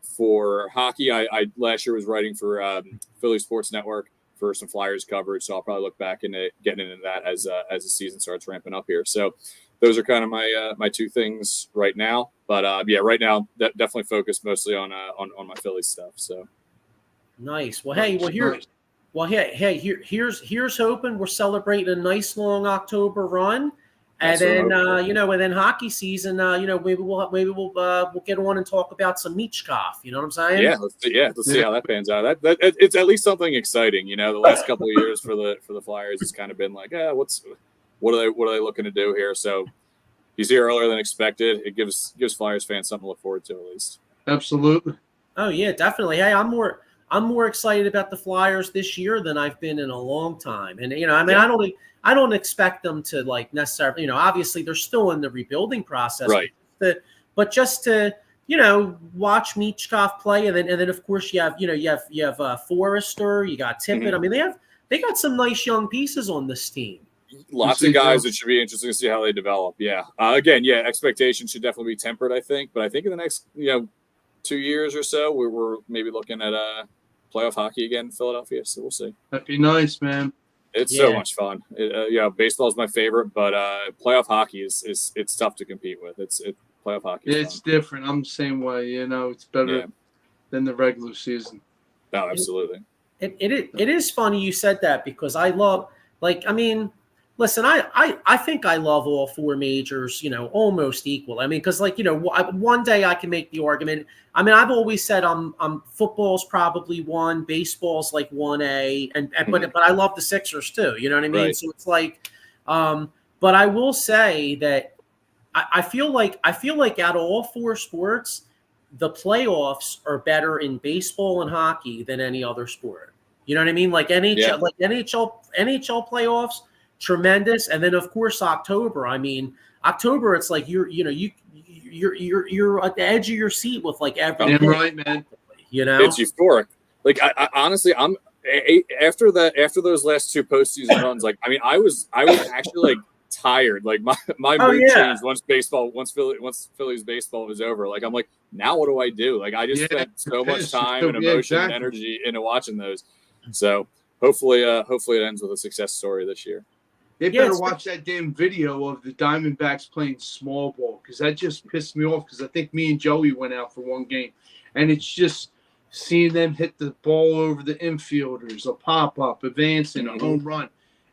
for hockey, I last year was writing for Philly Sports Network for some Flyers coverage, so I'll probably look back into getting into that as the season starts ramping up here. So those are kind of my two things right now. But right now definitely focused mostly on my Philly stuff. So nice. Well, hey, here's hoping we're celebrating a nice long October run. And then, and then hockey season, maybe we'll get on and talk about some Michkov. You know what I'm saying? Yeah, let's see how that pans out. That it's at least something exciting. The last couple of years for the Flyers, it's kind of been like, what are they looking to do here? So he's here earlier than expected. It gives Flyers fans something to look forward to at least. Absolutely. Oh yeah, definitely. Hey, I'm more excited about the Flyers this year than I've been in a long time. And I don't expect them to necessarily, obviously they're still in the rebuilding process, right? But just to, watch Michkov play, and then of course you have Forrester, you got Tippett. Mm-hmm. I mean, they got some nice young pieces on this team. Lots of guys. It should be interesting to see how they develop. Yeah. Expectations should definitely be tempered, I think. But I think in the next 2 years or so, we're maybe looking at playoff hockey again in Philadelphia. So we'll see. That'd be nice, man. It's so much fun. Baseball is my favorite, but playoff hockey is it's tough to compete with. It's playoff hockey. It's different. I'm the same way. It's better than the regular season. No, absolutely. It is funny you said that because I love listen, I think I love all four majors, almost equal. I mean, because one day I can make the argument. I mean, I've always said football's probably 1, baseball's like 1A, but I love the Sixers too. You know what I mean? Right. So it's like, but I will say that I feel like out of all four sports, the playoffs are better in baseball and hockey than any other sport. You know what I mean? Like NHL playoffs. Tremendous, and then of course October. I mean, October. It's like you're at the edge of your seat with every. Damn right, man. It's euphoric. Like I honestly, I'm after those last 2 postseason runs. Like I was actually tired. Like my mood changed once Phillies baseball was over. Like I'm like, now what do I do? Like I just spent so much time and emotion and energy into watching those. So hopefully it ends with a success story this year. They better watch that damn video of the Diamondbacks playing small ball because that just pissed me off because I think me and Joey went out for one game. And it's just seeing them hit the ball over the infielders, a pop-up, advancing, a home run.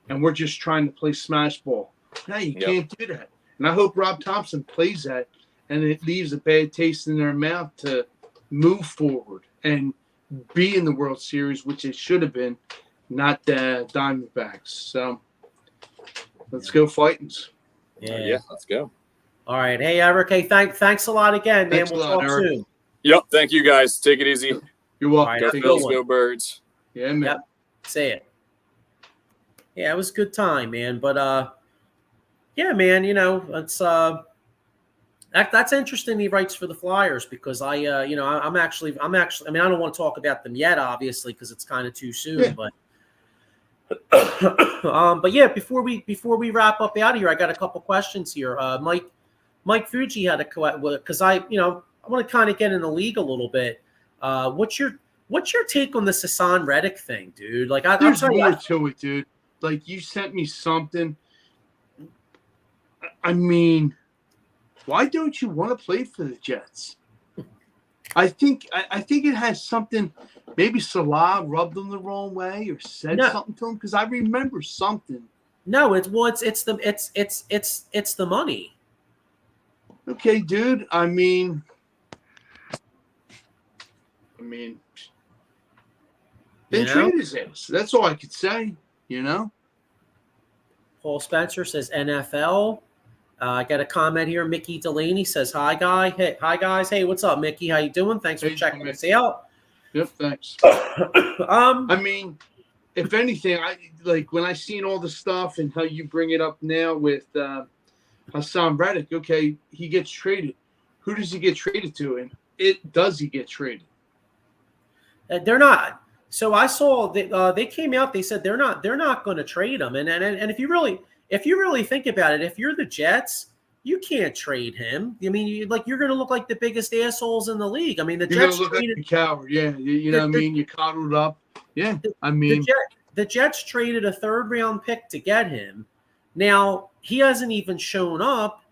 And we're just trying to play smash ball. No, you can't do that. And I hope Rob Thompson plays that and it leaves a bad taste in their mouth to move forward and be in the World Series, which it should have been, not the Diamondbacks. So let's go Fightins. Yeah, let's go. All right. Hey, Eric. Hey, thanks a lot again, man. We'll talk soon. Yep. Thank you, guys. Take it easy. You're welcome. Go Phils, go Birds. Yeah, man. Yep. Say it. Yeah, it was a good time, man. But yeah, man, it's that's interesting. He writes for the Flyers because I'm actually. I mean, I don't want to talk about them yet, obviously, because it's kind of too soon. Yeah. But but yeah, before we wrap up out of here, I got a couple questions here. Mike Fuji had a because I want to kind of get in the league a little bit. What's your take on this Hassan Reddick thing, dude? Like, there's more to it, dude. Like, you sent me something. I mean, why don't you want to play for the Jets? I think it has something. Maybe Salah rubbed him the wrong way or said something to him, because I remember something. No, it's the money. Okay, dude. I mean, then trade his ass. That's all I could say. Paul Spencer says NFL. I got a comment here. Mickey Delaney says, "Hi, guy. Hey, hi, guys. Hey, what's up, Mickey? How you doing? Thanks for checking us out." Yep, thanks. I mean, if anything, I like when I seen all the stuff and how you bring it up now with Hassan Reddick. Okay, he gets traded. Who does he get traded to? And does he get traded? They're not. So I saw they came out. They said they're not going to trade him. And if you really think about it, if you're the Jets, you can't trade him. I mean, you're going to look like the biggest assholes in the league. I mean, you're Jets look traded, like a coward. Yeah, you know what I mean. You coddled up. Yeah, I mean, the Jets traded a 3rd-round pick to get him. Now he hasn't even shown up.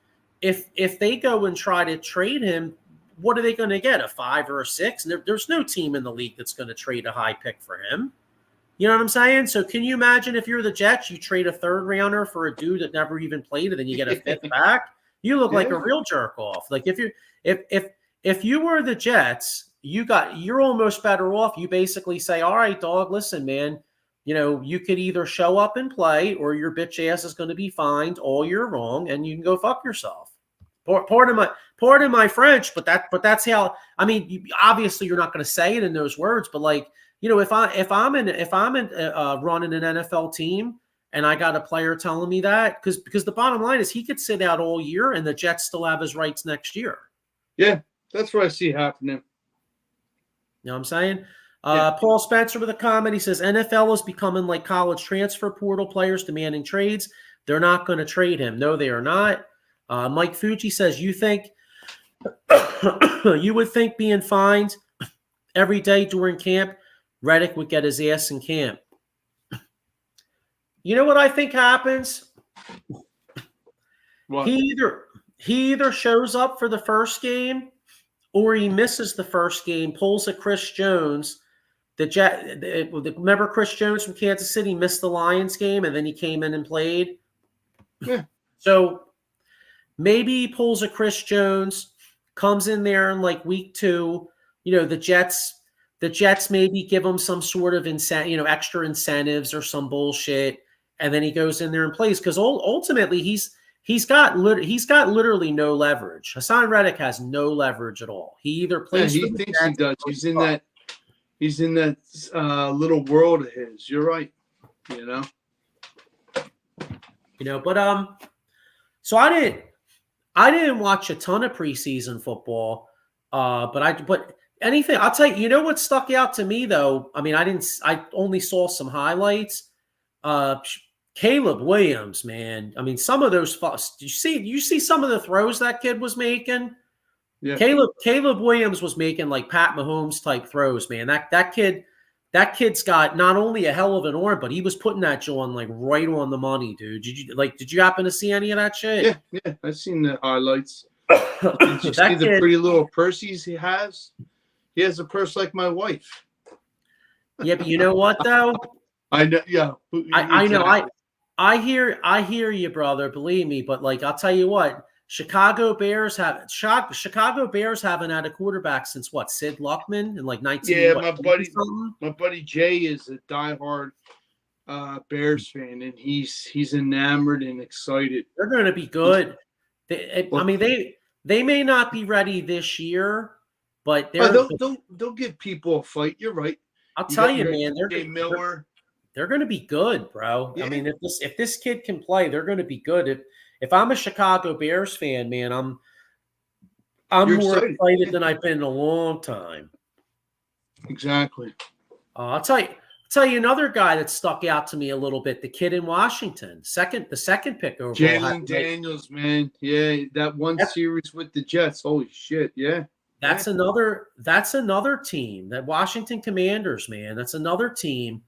If they go and try to trade him, what are they going to get? A 5 or a 6? And there's no team in the league that's going to trade a high pick for him. You know what I'm saying? So can you imagine if you're the Jets, you trade a 3rd-rounder for a dude that never even played, and then you get a 5th back? You look like a real jerk off. Like if you were the Jets, you're almost better off. You basically say, all right, dog, listen, man, you could either show up and play, or your bitch ass is going to be fined all year long, and you can go fuck yourself. Pardon my French, but that's how. I mean, obviously you're not going to say it in those words, but like, if I'm running an NFL team and I got a player telling me that, because the bottom line is he could sit out all year and the Jets still have his rights next year. Yeah, that's what I see happening. You know what I'm saying? Paul Spencer with a comment. He says NFL is becoming like college transfer portal players demanding trades. They're not going to trade him. No, they are not. Mike Fuji says, you would think being fined every day during camp, Reddick would get his ass in camp. You know what I think happens? What? He either shows up for the first game, or he misses the first game, pulls a Chris Jones. Remember Chris Jones from Kansas City missed the Lions game, and then he came in and played? Yeah. So maybe he pulls a Chris Jones, comes in there in like week 2. The Jets maybe give him some sort of extra incentives or some bullshit, and then he goes in there and plays, because ultimately he's got literally no leverage. Hassan Reddick has no leverage at all. He either plays. Yeah, he thinks he does. He's in that little world of his. You're right. But so I didn't watch a ton of preseason football, but anything, I'll tell you. You know what stuck out to me though? I mean, I only saw some highlights. Caleb Williams, man. I mean, some of those. You see some of the throws that kid was making. Yeah. Caleb Williams was making like Pat Mahomes type throws, man. That kid's got not only a hell of an arm, but he was putting that joint like right on the money, dude. Did you happen to see any of that shit? Yeah, I've seen the highlights. Did you see the pretty little purses he has? He has a purse like my wife. Yeah, but you know what though? I know. Yeah, I know. I hear you, brother. Believe me, but like I'll tell you what. Chicago Bears haven't had a quarterback since what? Sid Luckman in like 19. Yeah, my buddy Jay is a diehard Bears fan, and he's enamored and excited. They're going to be good. I mean, they may not be ready this year, but they'll give people a fight. You're right. I'll tell you, man. Jay Miller. they're going to be good, bro. Yeah. I mean, if this kid can play, they're going to be good. If I'm a Chicago Bears fan, man, I'm You're more excited. excited than I've been in a long time. Exactly. I'll tell you another guy that stuck out to me a little bit. The kid in Washington, the second pick overall. Jalen Daniels, man. Yeah, that one series with the Jets. Holy shit. Yeah. That's another team, that Washington Commanders, man. That's another team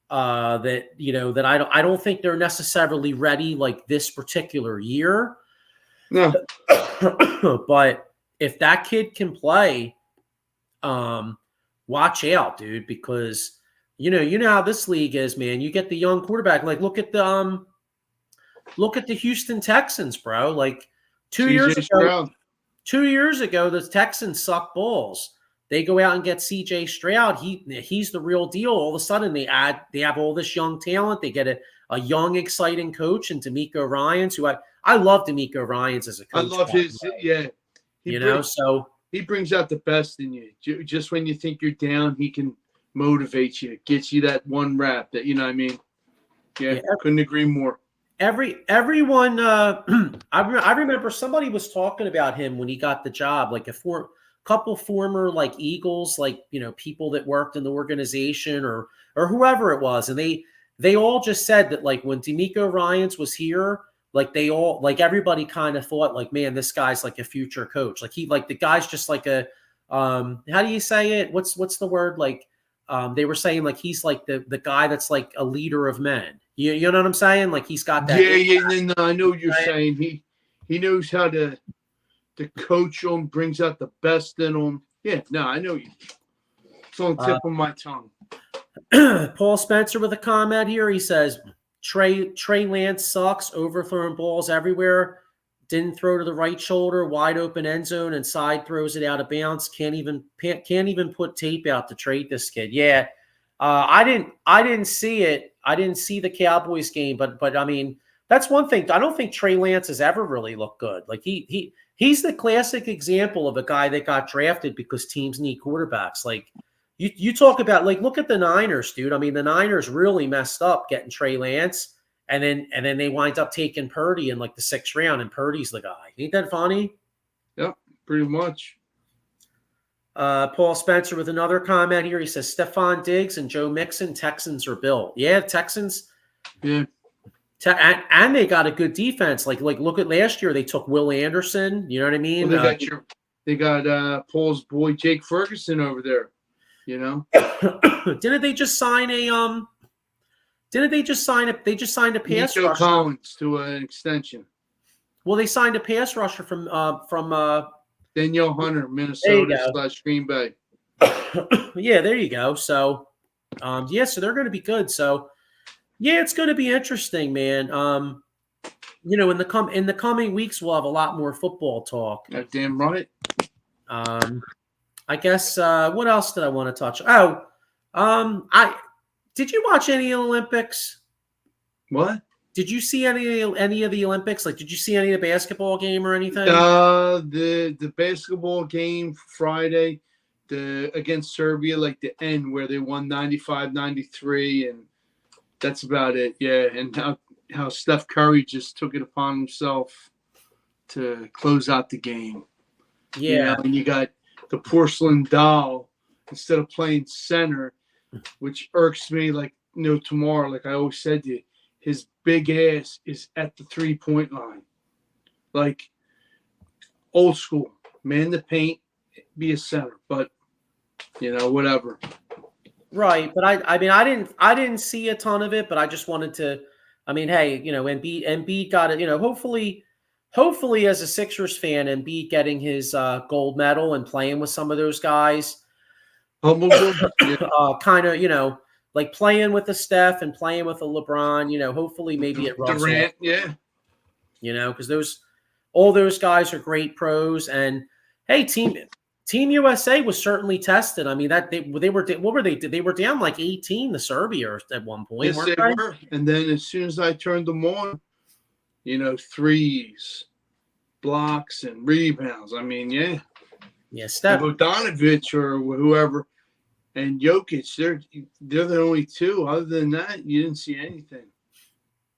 that that I don't think they're necessarily ready like this particular year. No. But if that kid can play, watch out, dude, because you know how this league is, man. You get the young quarterback. Like look at the Houston Texans, bro. Like 2 years ago. 2 years ago, the Texans suck balls. They go out and get C.J. Stroud. He's the real deal. All of a sudden, they have all this young talent. They get a young, exciting coach in D'Amico Ryans, who I love D'Amico Ryans as a coach. I love his So he brings out the best in you. Just when you think you're down, he can motivate you, gets you that one rap. That what I mean. Yeah, couldn't agree more. Everyone, I remember somebody was talking about him when he got the job, like a couple former like Eagles, like people that worked in the organization or whoever it was, and they all just said that like when D'Amico Ryans was here, like everybody kind of thought like, man, this guy's like a future coach. Like the guy's just like a how do you say it? What's the word? Like they were saying like he's like the guy that's like a leader of men. You know what I'm saying? Like he's got that. Yeah. I know what you're saying. He knows how to coach them, brings out the best in them. Yeah, no, I know you. It's on the tip of my tongue. Paul Spencer with a comment here. He says Trey Lance sucks, overthrowing balls everywhere. Didn't throw to the right shoulder, wide open end zone, and side throws it out of bounds. Can't even put tape out to trade this kid. Yeah, I didn't see it. I didn't see the Cowboys game, but I mean that's one thing. I don't think Trey Lance has ever really looked good. Like he's the classic example of a guy that got drafted because teams need quarterbacks. Like you talk about like look at the Niners, dude. I mean the Niners really messed up getting Trey Lance. And then they wind up taking Purdy in like the 6th round, and Purdy's the guy. Ain't that funny? Yeah, pretty much. Paul Spencer with another comment here. He says Stephon Diggs and Joe Mixon, Texans are built. Yeah, Texans. Yeah. And they got a good defense. Like look at last year. They took Will Anderson. You know what I mean? Well, they got Paul's boy Jake Ferguson over there. Didn't they just sign a They just signed a pass Nico rusher. Collins to an extension. Well, they signed a pass rusher from Danielle Hunter, Minnesota / Green Bay. Yeah, there you go. So, so they're going to be good. So, yeah, it's going to be interesting, man. In the coming weeks, we'll have a lot more football talk. Damn right. I guess what else did I want to touch? Did you watch any of the Olympics? What? Did you see any of the Olympics? Like, did you see any of the basketball game or anything? The basketball game Friday, against Serbia, like the end where they won 95-93, and that's about it. Yeah, and how Steph Curry just took it upon himself to close out the game. Yeah, and you got the porcelain doll instead of playing center, which irks me like tomorrow. Like I always said to you, his big ass is at the 3-point line. Like old school, man the paint, be a center, but whatever. Right, but I didn't see a ton of it, but I just wanted to. I mean, hey, Embiid got it. Hopefully, as a Sixers fan, Embiid getting his gold medal and playing with some of those guys. Kind of, like playing with the Steph and playing with the LeBron. Hopefully, maybe it rubs Durant, off. yeah. Because all those guys are great pros, and hey, Team USA was certainly tested. I mean, that they were what were they? They were down like 18 to Serbia at one point. Yes, they were. And then as soon as I turned them on, threes, blocks, and rebounds. I mean, yeah. Yeah, Steph Bogdanovic or whoever, and Jokic. They're the only two. Other than that, you didn't see anything.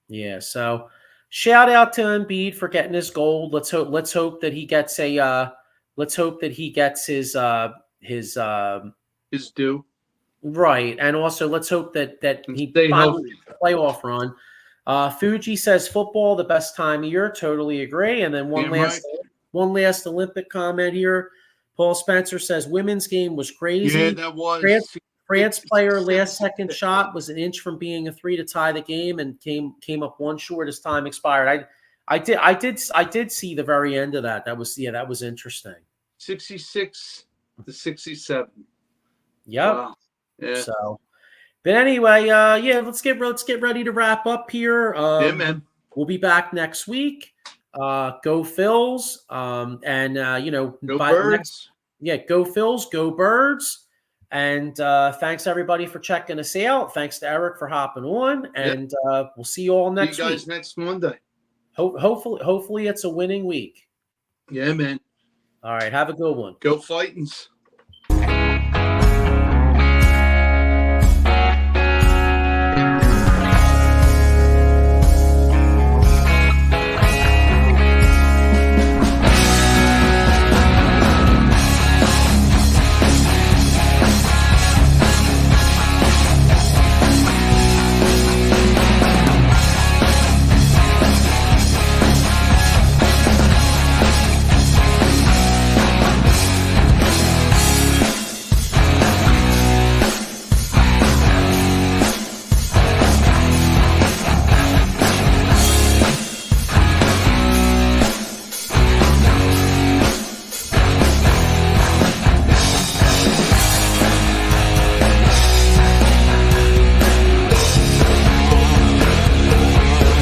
Yeah. So shout out to Embiid for getting his gold. Let's hope that he gets His due. Right, and also let's hope that he Stay finally healthy. gets a playoff run. Fuji says football the best time of year. Totally agree. And then one last Olympic comment here. Paul Spencer says women's game was crazy. Yeah, that was. France player last second shot was an inch from being a 3 to tie the game and came up one short as time expired. I did see the very end of that. That was interesting. 66 to 67. Yep. Wow. Yeah. So, but anyway, let's get ready to wrap up here. Yeah, man. We'll be back next week. Go Phils. Go Birds. Go Phils, go Birds. And thanks everybody for checking us out. Thanks to Eric for hopping on, and we'll see you all next week. See you guys next Monday. Hopefully it's a winning week. Yeah, man. All right, have a good one. Go Fightins.